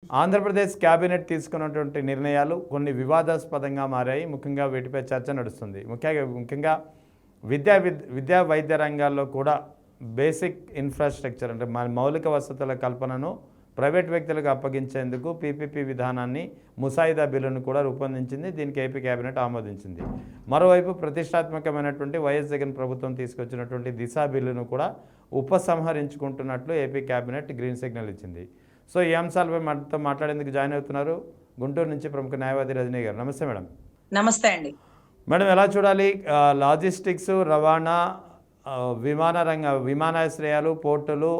Andhra Pradesh cabinet తీసుకున్నటువంటి నిర్ణయాలు కొన్ని వివాదాస్పదంగా మారాయి. ముఖ్యంగా వీటిపై చర్చ నడుస్తుంది. ముఖ్యంగా విద్యా వైద్య రంగాల్లో కూడా బేసిక్ ఇన్ఫ్రాస్ట్రక్చర్ అంటే మన మౌలిక వసతుల కల్పనను ప్రైవేట్ వ్యక్తులకు అప్పగించేందుకు పీపీపీ విధానాన్ని ముసాయిదా బిల్లును కూడా రూపొందించింది. దీనికి ఏపీ కేబినెట్ ఆమోదించింది. మరోవైపు ప్రతిష్టాత్మకమైనటువంటి వైఎస్ జగన్ ప్రభుత్వం తీసుకొచ్చినటువంటి దిశా బిల్లును కూడా ఉపసంహరించుకుంటున్నట్లు ఏపీ కేబినెట్ గ్రీన్ సిగ్నల్ ఇచ్చింది. సో ఈ అంశాలపై మనతో మాట్లాడేందుకు జాయిన్ అవుతున్నారు గుంటూరు నుంచి ప్రముఖ న్యాయవాది రజనీ గారు. నమస్తే మేడం. నమస్తే అండి మేడం, ఎలా చూడాలి లాజిస్టిక్స్, రవాణా, విమానాశ్రయాలు, పోర్టులు,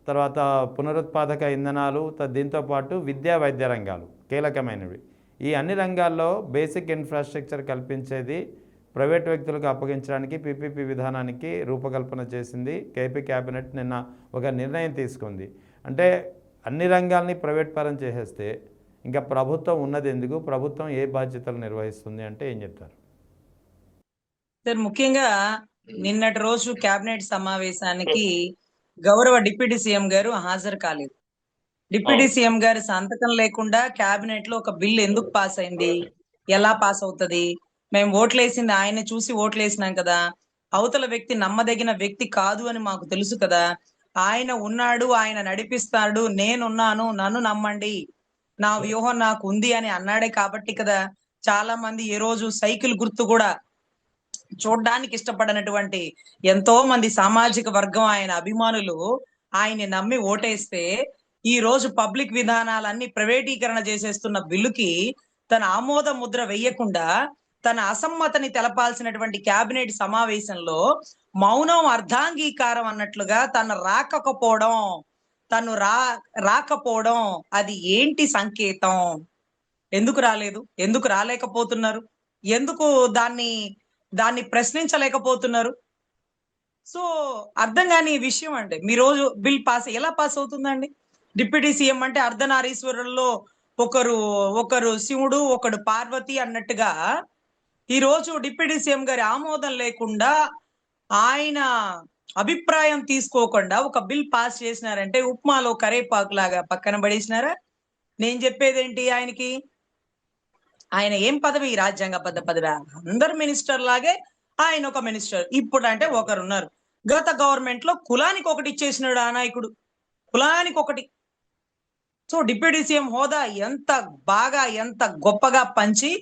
తర్వాత పునరుత్పాదక ఇంధనాలు, దీంతోపాటు విద్యా వైద్య రంగాలు కీలకమైనవి. ఈ అన్ని రంగాల్లో బేసిక్ ఇన్ఫ్రాస్ట్రక్చర్ కల్పించేది ప్రైవేట్ వ్యక్తులకు అప్పగించడానికి పీపీపీ విధానానికి రూపకల్పన చేసింది ఏపీ కేబినెట్. నిన్న ఒక నిర్ణయం తీసుకుంది. అంటే అన్ని రంగాల్ని ప్రైవేట్ పరం చేసేస్తే ఇంకా ప్రభుత్వం ఉన్నది ఎందుకు? ప్రభుత్వం ఏ బాధ్యతలు నిర్వహిస్తుంది అంటే ఏం చెప్తారు? సార్, ముఖ్యంగా నిన్నటి రోజు కేబినెట్ సమావేశానికి గౌరవ డిప్యూటీ సీఎం గారు హాజరు కాలేదు. డిప్యూటీ సీఎం గారి సంతకం లేకుండా కేబినెట్ లో ఒక బిల్ ఎందుకు పాస్ అయింది, ఎలా పాస్ అవుతుంది? మేము ఓట్లేసింది ఆయన చూసి ఓట్లేసినాం కదా, అవతల వ్యక్తి నమ్మదగిన వ్యక్తి కాదు అని మాకు తెలుసు కదా. ఆయన ఉన్నాడు, ఆయన నడిపిస్తాడు, నేనున్నాను, నన్ను నమ్మండి, నా వ్యూహం నాకు ఉంది అని అన్నాడే కాబట్టి కదా చాలా మంది ఈ రోజు సైకిల్ గుర్తు కూడా చూడడానికి ఇష్టపడనటువంటి ఎంతో మంది సామాజిక వర్గం ఆయన అభిమానులు ఆయన్ని నమ్మి ఓటేస్తే ఈ రోజు పబ్లిక్ విధానాలన్నీ ప్రైవేటీకరణ చేసేస్తున్న బిల్లుకి తన ఆమోద ముద్ర వేయకుండా తన అసమ్మతిని తెలపాల్సినటువంటి కేబినెట్ సమావేశంలో మౌనం అర్ధాంగీకారం అన్నట్లుగా తను రాకపోవడం అది ఏంటి సంకేతం? ఎందుకు రాలేదు? ఎందుకు రాలేకపోతున్నారు? ఎందుకు దాన్ని ప్రశ్నించలేకపోతున్నారు? సో అర్థం కాని విషయం అండి. మీ రోజు బిల్ ఎలా పాస్ అవుతుందండి? డిప్యూటీ సీఎం అంటే అర్ధనారీశ్వరుల్లో ఒకరు శివుడు, ఒకడు పార్వతి అన్నట్టుగా ఈ రోజు డిప్యూటీ సీఎం గారి ఆమోదం లేకుండా, ఆయన అభిప్రాయం తీసుకోకుండా ఒక బిల్ పాస్ చేసినారంటే ఉప్మాలో కరేపాకు లాగా పక్కన పడేసినారా? నేను చెప్పేదేంటి, ఆయన ఏం పదవి? రాజ్యాంగబద్ధ పదవి. అందరు మినిస్టర్ లాగే ఆయన ఒక మినిస్టర్. ఇప్పుడు అంటే ఒకరున్నారు. గత గవర్నమెంట్ లో కులానికి ఒకటి ఇచ్చేసినాడు ఆ నాయకుడు, కులానికి ఒకటి. సో డిప్యూటీ సీఎం హోదా ఎంత గొప్పగా పంచి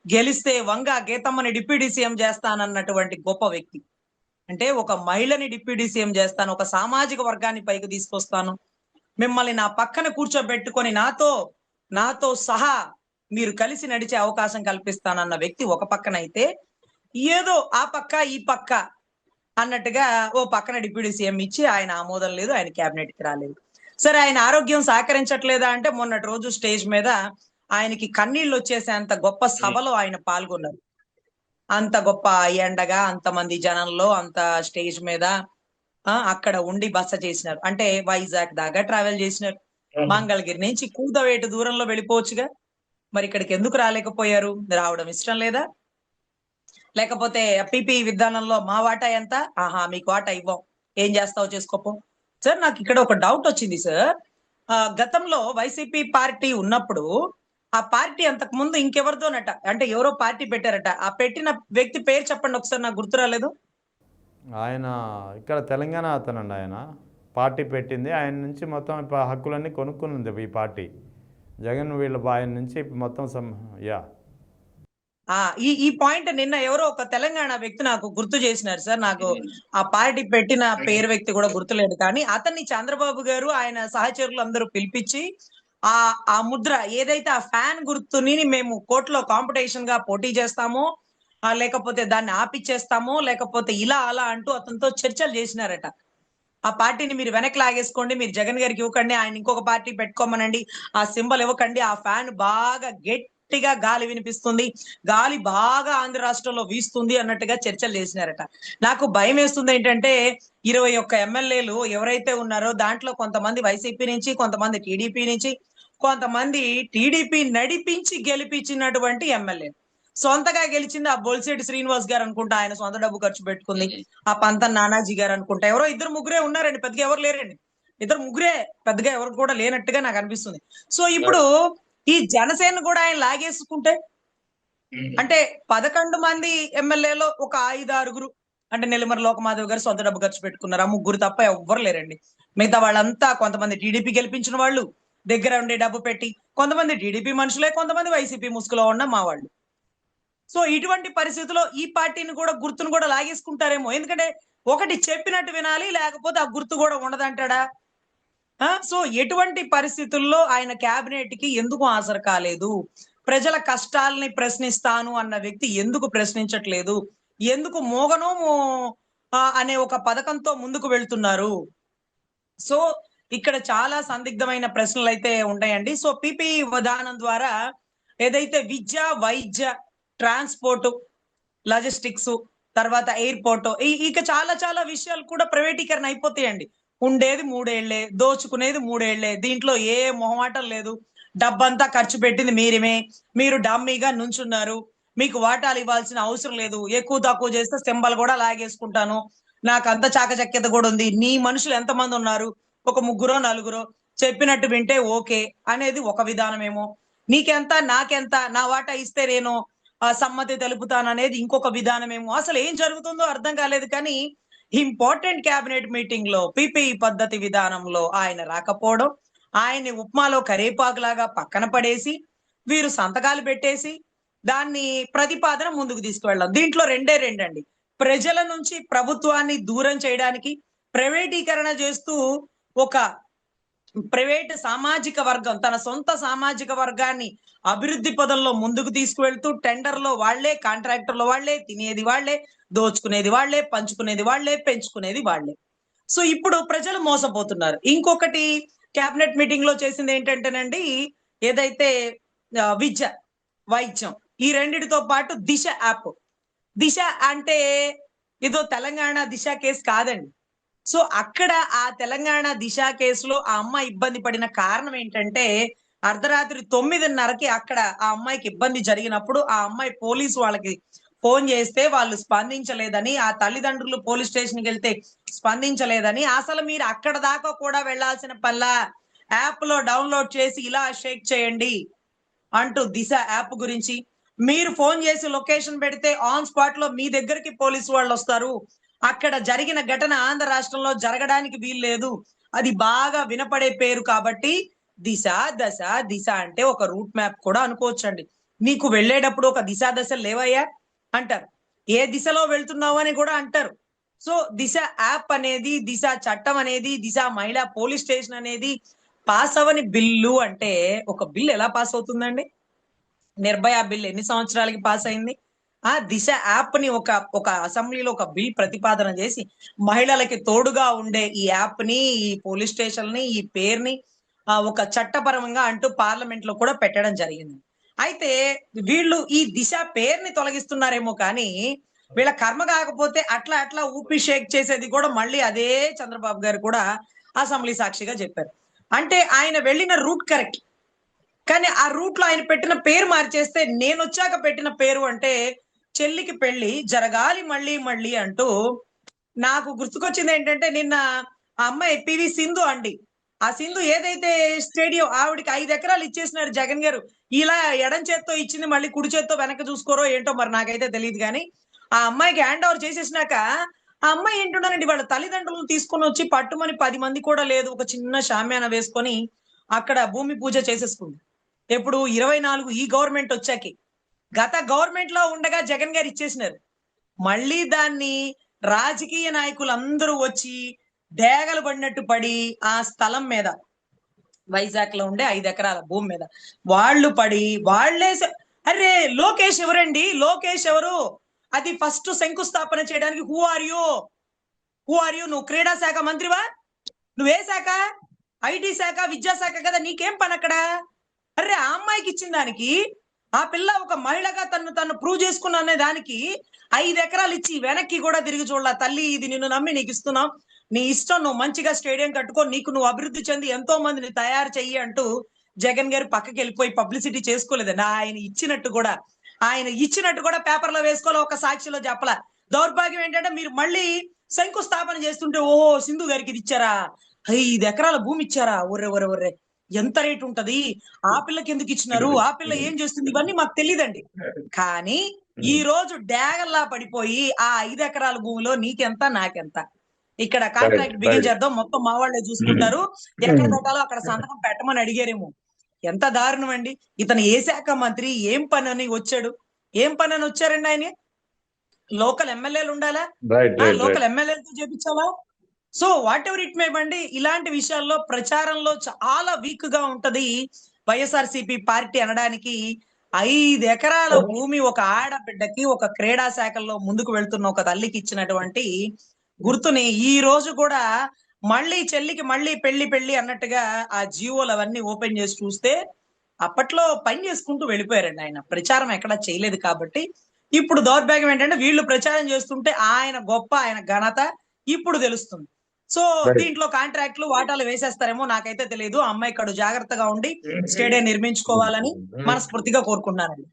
గెలిస్తే వంగ గీతమ్మని డిప్యూటీ సీఎం చేస్తానన్నటువంటి గొప్ప వ్యక్తి. అంటే ఒక మహిళని డిప్యూటీ సీఎం చేస్తాను, ఒక సామాజిక వర్గాన్ని పైకి తీసుకొస్తాను, మిమ్మల్ని నా పక్కన కూర్చోబెట్టుకొని నాతో సహా మీరు కలిసి నడిచే అవకాశం కల్పిస్తానన్న వ్యక్తి ఒక పక్కన అయితే, ఏదో ఆ పక్క ఈ పక్క అన్నట్టుగా ఓ పక్కన డిప్యూటీ సీఎం ఇచ్చి ఆయన ఆమోదం లేదు, ఆయన కేబినెట్కి రాలేదు. సరే, ఆయన ఆరోగ్యం సహకరించట్లేదా అంటే మొన్నటి రోజు స్టేజ్ మీద ఆయనకి కన్నీళ్ళు వచ్చేసేంత గొప్ప సభలో ఆయన పాల్గొన్నారు. అంత గొప్ప ఎండగా అంతమంది జనంలో అంత స్టేజ్ మీద అక్కడ ఉండి బస చేసినారు. అంటే వైజాగ్ దాకా ట్రావెల్ చేసినారు. మంగళగిరి నుంచి కూదవేటు దూరంలో వెళ్ళిపోవచ్చుగా. మరి ఇక్కడికి ఎందుకు రాలేకపోయారు? రావడం ఇష్టం లేదా? లేకపోతే పీపీ విధానంలో మా వాటా ఎంత? మీకు వాటా ఇవ్వం, ఏం చేస్తావు చేసుకోపో. సార్, నాకు ఇక్కడ ఒక డౌట్ వచ్చింది సార్. గతంలో వైసీపీ పార్టీ ఉన్నప్పుడు ఆ పార్టీ అంతకు ముందు ఇంకెవరితోనట, అంటే ఎవరో పార్టీ పెట్టారట, ఆ పెట్టిన వ్యక్తి పేరు చెప్పండి ఒకసారి, నాకు గుర్తు రాలేదు. ఆయన ఇక్కడ తెలంగాణ అతనండి. ఆయన పార్టీ పెట్టింది, ఆయన నుంచి మొత్తం హక్కులన్నీ కొనుక్కున్నది ఈ పార్టీ. జగన్ వీళ్ళ ఆయన నుంచి మొత్తం ఈ పాయింట్ నిన్న ఎవరో ఒక తెలంగాణ వ్యక్తి నాకు గుర్తు చేసినారు సార్. నాకు ఆ పార్టీ పెట్టిన పేరు వ్యక్తి కూడా గుర్తులేదు, కానీ అతన్ని చంద్రబాబు గారు ఆయన సహచరులు అందరూ పిలిపించి ఆ ముద్ర ఏదైతే ఆ ఫ్యాన్ గుర్తుని మేము కోర్టులో కాంపిటీషన్ గా పోటీ చేస్తామో, లేకపోతే దాన్ని ఆపిచ్చేస్తామో, లేకపోతే ఇలా అలా అంటూ అతనితో చర్చలు చేసినారట. ఆ పార్టీని మీరు వెనక్కి లాగేసుకోండి, మీరు జగన్ గారికి ఇవ్వకండి, ఆయన ఇంకొక పార్టీ పెట్టుకోమనండి, ఆ సింబల్ ఇవ్వకండి, ఆ ఫ్యాన్ బాగా గట్టిగా గాలి వినిపిస్తుంది, గాలి బాగా ఆంధ్ర రాష్ట్రంలో వీస్తుంది అన్నట్టుగా చర్చలు చేసినారట. నాకు భయం వేస్తుంది ఏంటంటే 21 ఎమ్మెల్యేలు ఎవరైతే ఉన్నారో దాంట్లో కొంతమంది వైసీపీ నుంచి, కొంతమంది టీడీపీ నుంచి, కొంతమంది టీడీపీ నడిపించి గెలిపించినటువంటి ఎమ్మెల్యే. సొంతగా గెలిచింది ఆ బొలిశెట్టి శ్రీనివాస్ గారు అనుకుంటా, ఆయన సొంత డబ్బు ఖర్చు పెట్టుకుంది. ఆ పంత నానాజీ గారు అనుకుంటా, ఎవరో ఇద్దరు ముగ్గురే ఉన్నారండి, పెద్దగా ఎవరు లేరండి. ఇద్దరు ముగ్గురే, పెద్దగా ఎవరు కూడా లేనట్టుగా నాకు అనిపిస్తుంది. సో ఇప్పుడు ఈ జనసేన కూడా ఆయన లాగేసుకుంటే అంటే 11 మంది ఎమ్మెల్యేలో ఒక 5-6 అంటే నెల్లిమర్ల లోకమాధవ్ గారు సొంత డబ్బు ఖర్చు పెట్టుకున్నారు. ఆ ముగ్గురు తప్ప ఎవ్వరు లేరండి. మిగతా వాళ్ళంతా కొంతమంది టీడీపీ గెలిపించిన వాళ్ళు, దగ్గర ఉండే డబ్బు పెట్టి, కొంతమంది టీడీపీ మనుషులే, కొంతమంది వైసీపీ ముసుగులో ఉన్న మా వాళ్ళు. సో ఇటువంటి పరిస్థితుల్లో ఈ పార్టీని కూడా గుర్తును కూడా లాగేసుకుంటారేమో. ఎందుకంటే ఒకటి చెప్పినట్టు వినాలి, లేకపోతే ఆ గుర్తు కూడా ఉండదంటాడా? సో ఎటువంటి పరిస్థితుల్లో ఆయన క్యాబినెట్ కి ఎందుకు హాజరు కాలేదు? ప్రజల కష్టాల్ని ప్రశ్నిస్తాను అన్న వ్యక్తి ఎందుకు ప్రశ్నించట్లేదు? ఎందుకు మోగనోము అనే ఒక పథకంతో ముందుకు వెళ్తున్నారు? సో ఇక్కడ చాలా సందిగ్ధమైన ప్రశ్నలు అయితే ఉంటాయండి. సో పిపి విధానం ద్వారా ఏదైతే విద్య, వైద్య, ట్రాన్స్‌పోర్ట్, లాజిస్టిక్స్, తర్వాత ఎయిర్‌పోర్ట్ ఇక చాలా చాలా విషయాలు కూడా ప్రైవేటీకరణ అయిపోతాయండి. ఉండేది 3 ఏళ్లే, దోచుకునేది 3 ఏళ్లే. దీంట్లో ఏ మొహమాటం లేదు. డబ్బంతా ఖర్చు పెట్టింది మీరిమే. మీరు డమ్మీగా నుంచున్నారు. మీకు వాటాలు ఇవ్వాల్సిన అవసరం లేదు. ఎక్కువ తక్కువ చేస్తే సింబల్ కూడా లాగేసుకుంటాను. నాకంత చాకచక్యత కూడా ఉంది. నీ మనుషులు ఎంతమంది ఉన్నారు? ఒక ముగ్గురో, నలుగురో చెప్పినట్టు వింటే ఓకే అనేది ఒక విధానమేమో. నీకెంత, నాకెంత, నా వాటా ఇస్తే నేను సమ్మతి తెలుపుతాననేది ఇంకొక విధానమేమో. అసలు ఏం జరుగుతుందో అర్థం కాలేదు. కానీ ఇంపార్టెంట్ క్యాబినెట్ మీటింగ్ లో పిపిఈ పద్ధతి విధానంలో ఆయన రాకపోవడం, ఆయన్ని ఉప్మాలో కరేపాకులాగా పక్కన పడేసి వీరు సంతకాలు పెట్టేసి దాన్ని ప్రతిపాదన ముందుకు తీసుకువెళ్ళడం. దీంట్లో రెండండి. ప్రజల నుంచి ప్రభుత్వాన్ని దూరం చేయడానికి ప్రైవేటీకరణ చేస్తూ ఒక ప్రైవేట్ సామాజిక వర్గం తన సొంత సామాజిక వర్గాన్ని అభివృద్ధి పదంలో ముందుకు తీసుకువెళ్తూ టెండర్లో వాళ్లే, కాంట్రాక్టర్లు వాళ్లే, తినేది వాళ్లే, దోచుకునేది వాళ్లే, పంచుకునేది వాళ్లే, పెంచుకునేది వాళ్లే. సో ఇప్పుడు ప్రజలు మోసపోతున్నారు. ఇంకొకటి క్యాబినెట్ మీటింగ్ లో చేసింది ఏంటంటేనండి, ఏదైతే విద్య, వైద్యం ఈ రెండిటితో పాటు దిశ యాప్. దిశ అంటే ఇదో తెలంగాణ దిశ కేసు కాదండి. సో అక్కడ ఆ తెలంగాణ దిశ కేసులో ఆ అమ్మాయి ఇబ్బంది పడిన కారణం ఏంటంటే, అర్ధరాత్రి 9:30కి అక్కడ ఆ అమ్మాయికి ఇబ్బంది జరిగినప్పుడు ఆ అమ్మాయి పోలీసు వాళ్ళకి ఫోన్ చేస్తే వాళ్ళు స్పందించలేదని, ఆ తల్లిదండ్రులు పోలీస్ స్టేషన్కి వెళ్తే స్పందించలేదని, అసలు మీరు అక్కడ దాకా కూడా వెళ్లాల్సిన పల్లా, యాప్ లో డౌన్లోడ్ చేసి ఇలా షేక్ చేయండి అంటూ దిశ యాప్ గురించి, మీరు ఫోన్ చేసి లొకేషన్ పెడితే ఆన్ స్పాట్ లో మీ దగ్గరికి పోలీసు వాళ్ళు వస్తారు, అక్కడ జరిగిన ఘటన ఆంధ్ర రాష్ట్రంలో జరగడానికి వీల్లేదు, అది బాగా వినపడే పేరు కాబట్టి దిశ, దశ, దిశ అంటే ఒక రూట్ మ్యాప్ కూడా అనుకోవచ్చండి. నీకు వెళ్ళేటప్పుడు ఒక దిశ దశ లేవయ్యా అంటారు, ఏ దిశలో వెళ్తున్నావు అని కూడా అంటారు. సో దిశ యాప్ అనేది, దిశ చట్టం అనేది, దిశ మహిళా పోలీస్ స్టేషన్ అనేది పాస్ అవని బిల్లు అంటే ఒక బిల్ ఎలా పాస్ అవుతుందండి? నిర్భయ బిల్ ఎన్ని సంవత్సరాలకి పాస్ అయింది? ఆ దిశ యాప్ ని ఒక అసెంబ్లీలో ఒక బిల్ ప్రతిపాదన చేసి మహిళలకి తోడుగా ఉండే ఈ యాప్ ని, ఈ పోలీస్ స్టేషన్ ని, ఈ పేరుని ఒక చట్టపరంగా అంటూ పార్లమెంట్ లో కూడా పెట్టడం జరిగింది. అయితే వీళ్ళు ఈ దిశ పేరుని తొలగిస్తున్నారేమో కానీ వీళ్ళ కర్మ కాకపోతే అట్లా అట్లా ఊపి షేక్ చేసేది కూడా మళ్ళీ అదే చంద్రబాబు గారు కూడా అసెంబ్లీ సాక్షిగా చెప్పారు. అంటే ఆయన వెళ్ళిన రూట్ కరెక్ట్, కానీ ఆ రూట్ లో ఆయన పెట్టిన పేరు మార్చేస్తే, నేను వచ్చాక పెట్టిన పేరు అంటే చెల్లికి పెళ్లి జరగాలి మళ్ళీ మళ్ళీ అంటూ నాకు గుర్తుకొచ్చింది ఏంటంటే, నిన్న ఆ అమ్మాయి పివి సింధు అండి. ఆ సింధు ఏదైతే స్టేడియం ఆవిడకి 5 ఎకరాలు ఇచ్చేసినారు జగన్ గారు. ఇలా ఎడం చేత్తో ఇచ్చింది, మళ్ళీ కుడి చేత్తో వెనక్కి చూసుకోరో ఏంటో మరి నాకైతే తెలియదు. కానీ ఆ అమ్మాయికి హ్యాండ్ ఓవర్ చేసేసినాక ఆ అమ్మాయి ఏంటున్నారండి, వాళ్ళ తల్లిదండ్రులను తీసుకొని వచ్చి పట్టుమని 10 మంది కూడా లేదు, ఒక చిన్న షామ్యాన వేసుకొని అక్కడ భూమి పూజ చేసేసుకుంది. ఎప్పుడు 24 ఈ గవర్నమెంట్ వచ్చాకి. గత గవర్నమెంట్ లో ఉండగా జగన్ గారు ఇచ్చేసినారు. మళ్ళీ దాన్ని రాజకీయ నాయకులందరూ వచ్చి డేగలు పడినట్టు పడి ఆ స్థలం మీద, వైజాగ్ లో ఉండే 5 ఎకరాల భూమి మీద వాళ్ళు పడి వాళ్లే అరే లోకేష్ ఎవరండి, లోకేష్ ఎవరు, అది ఫస్ట్ శంకుస్థాపన చేయడానికి హూ ఆర్ యూ నువ్వు క్రీడా శాఖ మంత్రివా? నువ్వే శాఖ? ఐటీ శాఖ, విద్యాశాఖ కదా, నీకేం పని అక్కడ? అరే ఆ అమ్మాయికి ఇచ్చిన దానికి, ఆ పిల్ల ఒక మహిళగా తను ప్రూవ్ చేసుకున్న అనే దానికి 5 ఎకరాలు ఇచ్చి వెనక్కి కూడా తిరిగి చూడాల. తల్లి ఇది నిన్ను నమ్మి నీకు ఇస్తున్నాం, నీ ఇష్టం, నువ్వు మంచిగా స్టేడియం కట్టుకో, నీకు నువ్వు అభివృద్ధి చెంది ఎంతో మందిని తయారు చెయ్యి అంటూ జగన్ గారు పక్కకి వెళ్ళిపోయి పబ్లిసిటీ చేసుకోలేదండి. ఆయన ఇచ్చినట్టు కూడా పేపర్లో వేసుకోవాలి, ఒక సాక్షిలో చెప్పలా. దౌర్భాగ్యం ఏంటంటే మీరు మళ్ళీ శంకుస్థాపన చేస్తుంటే ఓహో సింధు గారికి ఇది ఇచ్చారా, 5 ఎకరాల భూమి ఇచ్చారా? ఒర్రె ఒర్రె ఒర్రె ఎంత రేట్ ఉంటది? ఆ పిల్లకి ఎందుకు ఇచ్చినారు? ఆ పిల్ల ఏం చేస్తుంది? ఇవన్నీ మాకు తెలియదండి. కానీ ఈ రోజు డాగల్లా పడిపోయి ఆ 5 ఎకరాల భూమిలో నీకెంత నాకెంత, ఇక్కడ కాంట్రాక్ట్ బిగిన్ చేద్దాం, మొత్తం మా వాళ్ళే చూసుకుంటారు, ఎక్కడ పెట్టాలో అక్కడ సంతకం పెట్టమని అడిగారేమో. ఎంత దారుణం అండి. ఇతను ఏ శాఖ మంత్రి, ఏం పని అని వచ్చాడు? ఏం పని అని వచ్చారండి ఆయన? లోకల్ ఎమ్మెల్యేలు ఉండాలా? లోకల్ ఎమ్మెల్యేలతో చేపించాలా? So whatever it may బండి, ఇలాంటి విషయాల్లో ప్రచారంలో చాలా వీక్ గా ఉంటది వైఎస్ఆర్సీపీ పార్టీ అనడానికి. 5 ఎకరాల భూమి ఒక ఆడబిడ్డకి, ఒక క్రీడా శాఖల్లో ముందుకు వెళ్తున్న ఒక తల్లికి ఇచ్చినటువంటి గుర్తుని ఈ రోజు కూడా మళ్ళీ చెల్లికి మళ్ళీ పెళ్లి పెళ్లి అన్నట్టుగా ఆ జియోలు అవన్నీ ఓపెన్ చేసి చూస్తే అప్పట్లో పని చేసుకుంటూ వెళ్ళిపోయారండి. ఆయన ప్రచారం ఎక్కడా చేయలేదు కాబట్టి ఇప్పుడు దౌర్భాగ్యం ఏంటంటే వీళ్ళు ప్రచారం చేస్తుంటే ఆయన గొప్ప, ఆయన ఘనత ఇప్పుడు తెలుస్తుంది. సో దీంట్లో కాంట్రాక్ట్లు వాటాలు వేసేస్తారేమో నాకైతే తెలియదు. ఆ అమ్మాయి ఇక్కడ జాగ్రత్తగా ఉండి స్టేడియం నిర్మించుకోవాలని మనస్ఫూర్తిగా కోరుకుంటున్నానండి.